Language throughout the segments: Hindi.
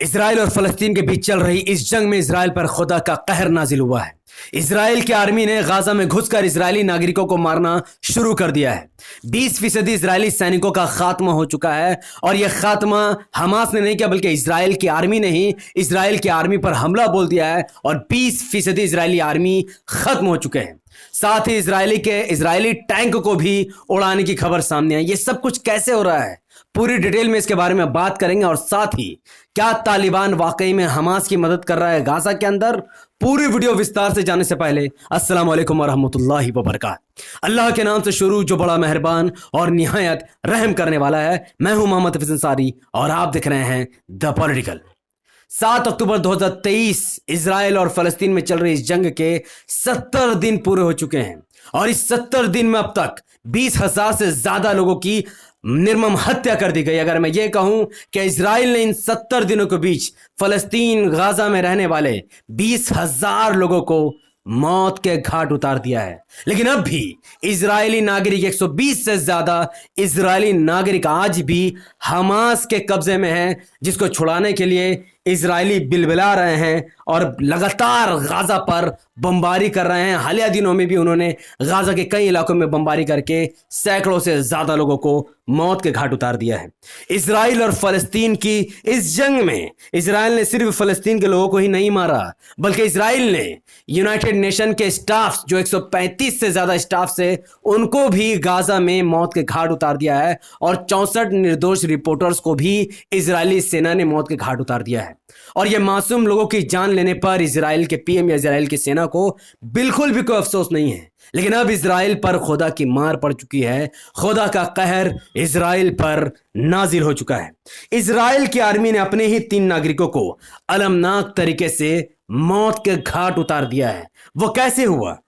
इसराइल और फलस्तीन के बीच चल रही इस जंग में इसराइल पर खुदा का कहर नाजिल हुआ है। इसराइल की आर्मी ने गाजा में घुसकर इसराइली नागरिकों को मारना शुरू कर दिया है। 20% इसराइली सैनिकों का खात्मा हो चुका है और यह खात्मा हमास ने नहीं किया बल्कि इसराइल की आर्मी ने ही इसराइल की आर्मी पर हमला बोल दिया है और 20% इसराइली आर्मी खत्म हो चुके हैं। साथ ही इजरायली टैंक को भी उड़ाने की खबर सामने आई। ये सब कुछ कैसे हो रहा है, पूरी डिटेल में इसके बारे में बात करेंगे और साथ ही क्या तालिबान वाकई में हमास की मदद कर रहा है गाजा के अंदर। पूरी वीडियो विस्तार से जानने से पहले अस्सलाम वालेकुम वरहमतुल्लाहि वबरकातुहू। अल्लाह के नाम से शुरू जो बड़ा मेहरबान और निहायत रहम करने वाला है। मैं हूं मोहम्मद हफीज अंसारी और आप देख रहे हैं द पॉलिटिकल। 7 अक्टूबर 2023 इसराइल और फलस्तीन में चल रही इस जंग के 70 दिन पूरे हो चुके हैं और इस 70 दिन में अब तक 20,000 से ज्यादा लोगों की निर्मम हत्या कर दी गई। अगर मैं ये कहूं कि इसराइल ने इन 70 दिनों के बीच फलस्तीन गाजा में रहने वाले 20,000 लोगों को मौत के घाट उतार दिया है, लेकिन अब भी इजरायली नागरिक 120 से ज्यादा इजरायली नागरिक आज भी हमास के कब्जे में हैं, जिसको छुड़ाने के लिए इजरायली बिलबिला रहे हैं और लगातार गाजा पर बमबारी कर रहे हैं। हालिया दिनों में भी उन्होंने गाजा के कई इलाकों में बमबारी करके सैकड़ों से ज्यादा लोगों को मौत के घाट उतार दिया है। इसराइल और फलस्तीन की इस जंग में इसराइल ने सिर्फ फलस्तीन के लोगों को ही नहीं मारा बल्कि इसराइल ने यूनाइटेड नेशन के स्टाफ जो 135 से ज्यादा स्टाफ से उनको भी गाजा में मौत के घाट उतार दिया है और 64 निर्दोष रिपोर्टर्स को भी इजरायली सेना ने मौत के घाट उतार दिया है। और यह मासूम लोगों की जान लेने पर इजराइल के पीएम या इजराइल की सेना को बिल्कुल भी कोई अफसोस नहीं है, लेकिन अब इजराइल पर खुदा की मार पड़ चुकी है। खुदा का कहर इजराइल पर नाजिल हो चुका है। इजराइल की आर्मी ने अपने ही 3 नागरिकों को अलमनाक तरीके से मौत के घाट उतार दिया है। वो कैसे हुआ?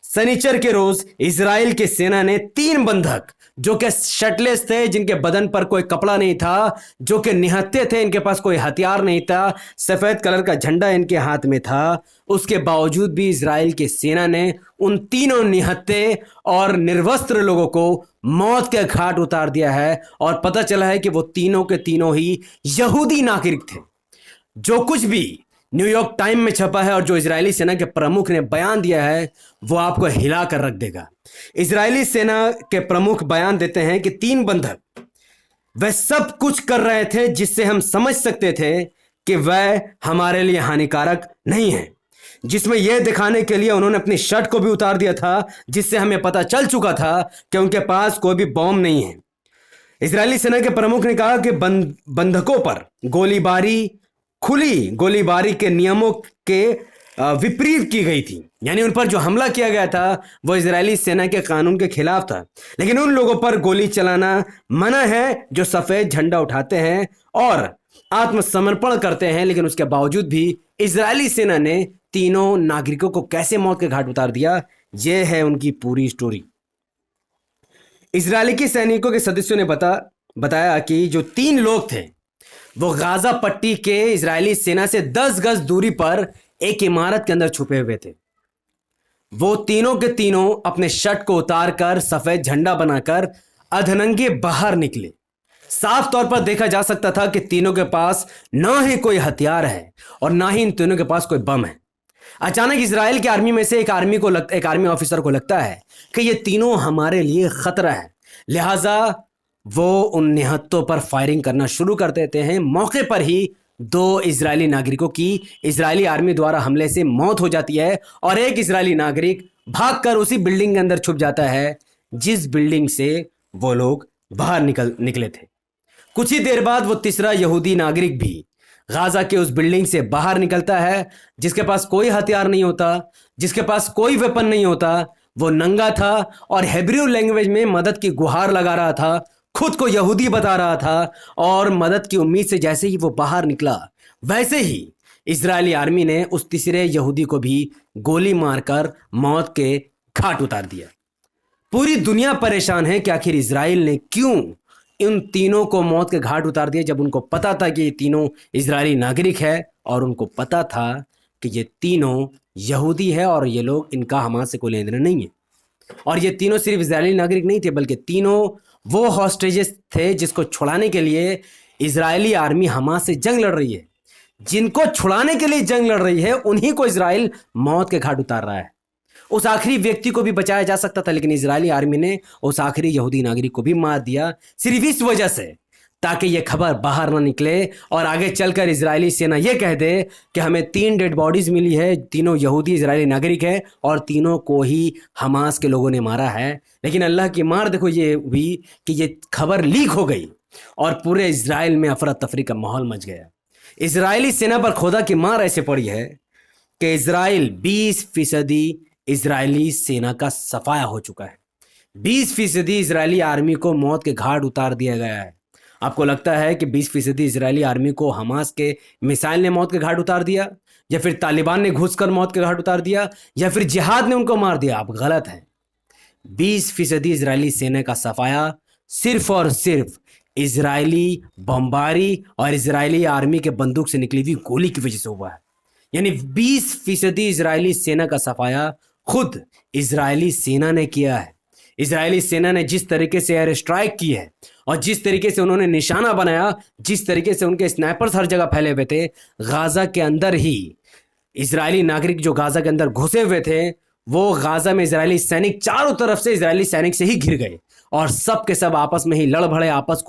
शनिचर के रोज इजराइल की सेना ने 3 बंधक जो कि शर्टलेस थे, जिनके बदन पर कोई कपड़ा नहीं था, जो कि निहत्थे थे, इनके पास कोई हथियार नहीं था, सफेद कलर का झंडा इनके हाथ में था, उसके बावजूद भी इजराइल की सेना ने उन तीनों निहत्थे और निर्वस्त्र लोगों को मौत के घाट उतार दिया है। और पता चला है कि वो तीनों के तीनों ही यहूदी नागरिक थे। जो कुछ भी न्यूयॉर्क टाइम में छपा है और जो इजरायली सेना के प्रमुख ने बयान दिया है वो आपको हिला कर रख देगा। इजरायली सेना के प्रमुख बयान देते हैं कि 3 बंधक वह सब कुछ कर रहे थे जिससे हम समझ सकते थे कि वह हमारे लिए हानिकारक नहीं है, जिसमें यह दिखाने के लिए उन्होंने अपनी शर्ट को भी उतार दिया था, जिससे हमें पता चल चुका था कि उनके पास कोई भी बॉम्ब नहीं है। इजरायली सेना के प्रमुख ने कहा कि बंधकों पर खुली गोलीबारी के नियमों के विपरीत की गई थी, यानी उन पर जो हमला किया गया था वो इजरायली सेना के कानून के खिलाफ था। लेकिन उन लोगों पर गोली चलाना मना है जो सफेद झंडा उठाते हैं और आत्मसमर्पण करते हैं। लेकिन उसके बावजूद भी इजरायली सेना ने तीनों नागरिकों को कैसे मौत के घाट उतार दिया, यह है उनकी पूरी स्टोरी। इजरायली के सैनिकों के सदस्यों ने बताया कि जो 3 लोग थे वो गाजा पट्टी के इजरायली सेना से 10 गज दूरी पर एक इमारत के अंदर छुपे हुए थे। वो तीनों के तीनों अपने शर्ट को उतारकर सफेद झंडा बनाकर अधनंगे बाहर निकले। साफ तौर पर देखा जा सकता था कि तीनों के पास ना ही कोई हथियार है और ना ही इन तीनों के पास कोई बम है। अचानक इजराइल की आर्मी में से एक आर्मी ऑफिसर को लगता है कि ये तीनों हमारे लिए खतरा है, लिहाजा वो उन निहत्तों पर फायरिंग करना शुरू कर देते हैं। मौके पर ही 2 इजरायली नागरिकों की इजरायली आर्मी द्वारा हमले से मौत हो जाती है और एक इजरायली नागरिक भागकर उसी बिल्डिंग के अंदर छुप जाता है जिस बिल्डिंग से वो लोग बाहर निकले थे। कुछ ही देर बाद वो तीसरा यहूदी नागरिक भी गाजा के उस बिल्डिंग से बाहर निकलता है, जिसके पास कोई हथियार नहीं होता, जिसके पास कोई वेपन नहीं होता। वो नंगा था और हेब्रू लैंग्वेज में मदद की गुहार लगा रहा था, खुद को यहूदी बता रहा था और मदद की उम्मीद से जैसे ही वो बाहर निकला वैसे ही इजरायली आर्मी ने उस तीसरे यहूदी को भी गोली मारकर मौत के घाट उतार दिया। पूरी दुनिया परेशान है कि आखिर इजराइल ने क्यों इन तीनों को मौत के घाट उतार दिया, जब उनको पता था कि ये तीनों इजरायली नागरिक है और उनको पता था कि ये तीनों यहूदी है और ये लोग इनका हमास से कोई लेना देना नहीं है। और ये तीनों सिर्फ इजरायली नागरिक नहीं थे बल्कि तीनों वो हॉस्टेजेस थे जिसको छुड़ाने के लिए इजरायली आर्मी हमास से जंग लड़ रही है। जिनको छुड़ाने के लिए जंग लड़ रही है उन्हीं को इजराइल मौत के घाट उतार रहा है। उस आखिरी व्यक्ति को भी बचाया जा सकता था, लेकिन इजरायली आर्मी ने उस आखिरी यहूदी नागरिक को भी मार दिया, सिर्फ इस वजह से ताकि यह खबर बाहर ना निकले और आगे चलकर इजरायली सेना यह कह दे कि हमें 3 डेड बॉडीज मिली है, तीनों यहूदी इजरायली नागरिक है और तीनों को ही हमास के लोगों ने मारा है। लेकिन अल्लाह की मार देखो ये हुई कि ये खबर लीक हो गई और पूरे इजराइल में अफरा तफरी का माहौल मच गया। इजरायली सेना पर खुदा की मार ऐसे पड़ी है कि इजराइल 20% इजरायली सेना का सफाया हो चुका है। 20% इजरायली आर्मी को मौत के घाट उतार दिया गया है। आपको लगता है कि 20% इजरायली आर्मी को हमास के मिसाइल ने मौत के घाट उतार दिया, या फिर तालिबान ने घुसकर मौत के घाट उतार दिया, या फिर जिहाद ने उनको मार दिया? आप गलत हैं। 20% इजरायली सेना का सफाया सिर्फ और सिर्फ इजरायली बमबारी और इजरायली आर्मी के बंदूक से निकली हुई गोली की वजह से हुआ है। यानी 20% इजरायली सेना का सफाया खुद इजरायली सेना ने किया है। इजरायली सेना ने जिस तरीके से एयर स्ट्राइक की है और जिस तरीके से उन्होंने निशाना बनाया, जिस तरीके से उनके स्नाइपर्स हर जगह फैले हुए थे, गाजा के अंदर ही इजरायली नागरिक जो गाजा के अंदर घुसे हुए थे, वो गाजा में इजरायली सैनिक चारों तरफ से इजरायली सैनिक से ही घिर गए और सब के सब आपस में ही लड़ भड़े, आपस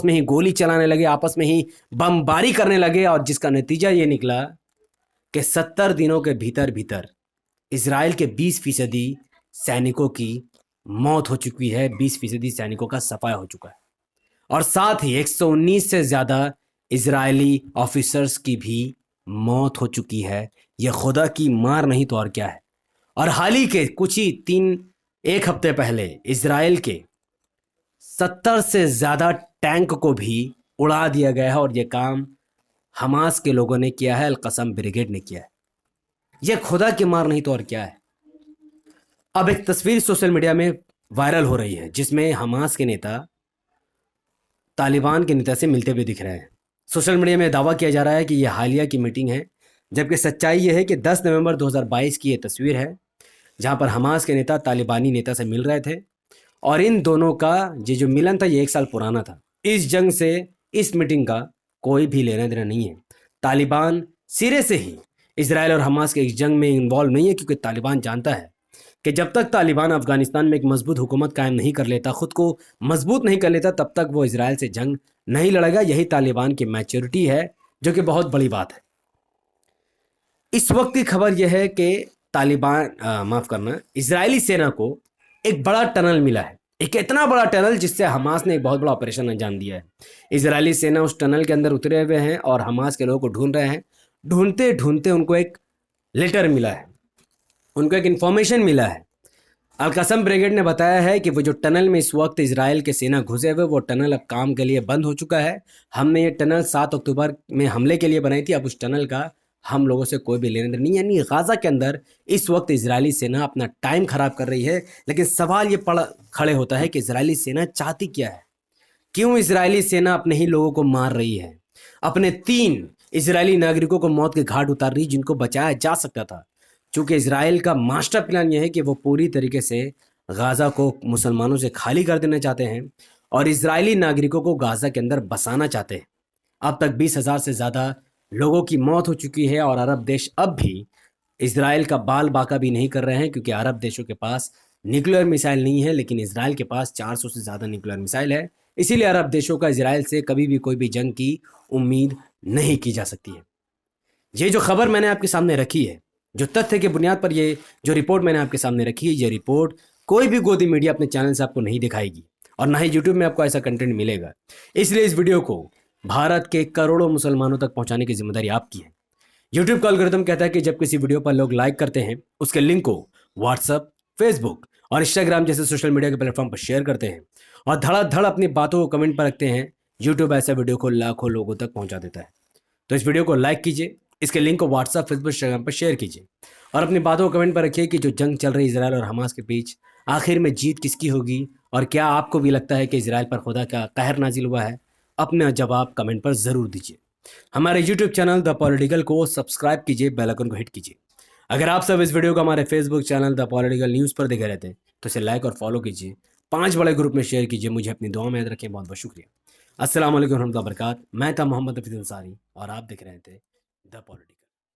में ही गोली चलाने लगे, आपस में ही बमबारी करने लगे। और जिसका नतीजा ये निकला कि 70 दिनों के भीतर भीतर इजराइल के 20% सैनिकों की मौत हो चुकी है, 20% सैनिकों का सफाया हो चुका है और साथ ही 119 से ज़्यादा इजरायली ऑफिसर्स की भी मौत हो चुकी है। यह खुदा की मार नहीं तो और क्या है। और हाल ही के कुछ ही 1 हफ्ते पहले इजराइल के 70 से ज़्यादा टैंक को भी उड़ा दिया गया है और यह काम हमास के लोगों ने किया है, अल-कसम ब्रिगेड ने किया है। यह खुदा की मार नहीं तो और क्या है। अब एक तस्वीर सोशल मीडिया में वायरल हो रही है जिसमें हमास के नेता तालिबान के नेता से मिलते हुए दिख रहे हैं। सोशल मीडिया में दावा किया जा रहा है कि यह हालिया की मीटिंग है, जबकि सच्चाई यह है कि 10 नवंबर 2022 की यह तस्वीर है जहां पर हमास के नेता तालिबानी नेता से मिल रहे थे और इन दोनों का ये जो मिलन था ये 1 साल पुराना था। इस जंग से इस मीटिंग का कोई भी लेना देना नहीं है। तालिबान सिरे से ही इजराइल और हमास के इस जंग में इन्वॉल्व नहीं है, क्योंकि तालिबान जानता है कि जब तक तालिबान अफगानिस्तान में एक मजबूत हुकूमत कायम नहीं कर लेता, खुद को मजबूत नहीं कर लेता, तब तक वो इजराइल से जंग नहीं लड़ेगा। यही तालिबान की मैच्योरिटी है, जो कि बहुत बड़ी बात है। इस वक्त की खबर यह है कि इजरायली सेना को एक बड़ा टनल मिला है, एक इतना बड़ा टनल जिससे हमास ने एक बहुत बड़ा ऑपरेशन अंजाम दिया है। इजरायली सेना उस टनल के अंदर उतरे हुए हैं और हमास के लोगों को ढूंढ रहे हैं। ढूंढते ढूंढते उनको एक लेटर मिला है, उनको एक इन्फॉर्मेशन मिला है। अल-कसम ब्रिगेड ने बताया है कि वो जो टनल में इस वक्त इजराइल के सेना घुसे हुए, वो टनल अब काम के लिए बंद हो चुका है। हमने ये टनल 7 अक्टूबर में हमले के लिए बनाई थी, अब उस टनल का हम लोगों से कोई भी लेना देना नहीं। यानी गाजा के अंदर इस वक्त इजरायली सेना अपना टाइम खराब कर रही है। लेकिन सवाल ये खड़े होता है कि इजरायली सेना चाहती क्या है? क्यों इजरायली सेना अपने ही लोगों को मार रही है? अपने 3 इजरायली नागरिकों को मौत के घाट उतार रही, जिनको बचाया जा सकता था। चूँकि इजराइल का मास्टर प्लान यह है कि वो पूरी तरीके से गाज़ा को मुसलमानों से खाली कर देना चाहते हैं और इजरायली नागरिकों को गाज़ा के अंदर बसाना चाहते हैं। अब तक 20,000 से ज़्यादा लोगों की मौत हो चुकी है और अरब देश अब भी इजराइल का बाल बाका भी नहीं कर रहे हैं, क्योंकि अरब देशों के पास न्यूक्लियर मिसाइल नहीं है, लेकिन इजराइल के पास 400 से ज़्यादा न्यूक्लियर मिसाइल है। इसीलिए अरब देशों का इजराइल से कभी भी कोई भी जंग की उम्मीद नहीं की जा सकती है। ये जो खबर मैंने आपके सामने रखी है, जो तथ्य के बुनियाद पर ये जो रिपोर्ट मैंने आपके सामने रखी है, ये रिपोर्ट कोई भी गोदी मीडिया अपने चैनल से आपको नहीं दिखाएगी और ना ही यूट्यूब में आपको ऐसा कंटेंट मिलेगा। इसलिए इस वीडियो को भारत के करोड़ों मुसलमानों तक पहुंचाने की जिम्मेदारी आपकी है। यूट्यूब का एल्गोरिथम कहता है कि जब किसी वीडियो पर लोग लाइक करते हैं, उसके लिंक को व्हाट्सएप, फेसबुक और इंस्टाग्राम जैसे सोशल मीडिया के प्लेटफॉर्म पर शेयर करते हैं और धड़ाधड़ अपनी बातों को कमेंट पर रखते हैं, यूट्यूब ऐसा वीडियो को लाखों लोगों तक पहुंचा देता है। तो इस वीडियो को लाइक कीजिए, इसके लिंक को व्हाट्सएप, फेसबुक, इंस्टाग्राम पर शेयर कीजिए और अपनी बातों को कमेंट पर रखिए कि जो जंग चल रही है इजराइल और हमास के बीच, आखिर में जीत किसकी होगी और क्या आपको भी लगता है कि इजराइल पर खुदा का कहर नाजिल हुआ है? अपना जवाब कमेंट पर ज़रूर दीजिए। हमारे यूट्यूब चैनल द पॉलिटिकल को सब्सक्राइब कीजिए, बेल आइकन को हिट कीजिए। अगर आप सब इस वीडियो को हमारे Facebook channel the political news पर देखे रहते हैं तो इसे लाइक और फॉलो कीजिए, 5 बड़े ग्रुप में शेयर कीजिए। मुझे अपनी दुआ में याद रखें। बहुत बहुत शुक्रिया। अस्सलाम वालेकुम रहमतुल्लाहि व बरकात। मैं था मोहम्मद हफीज अंसारी और आप देख रहे थे द पॉलिटिकल।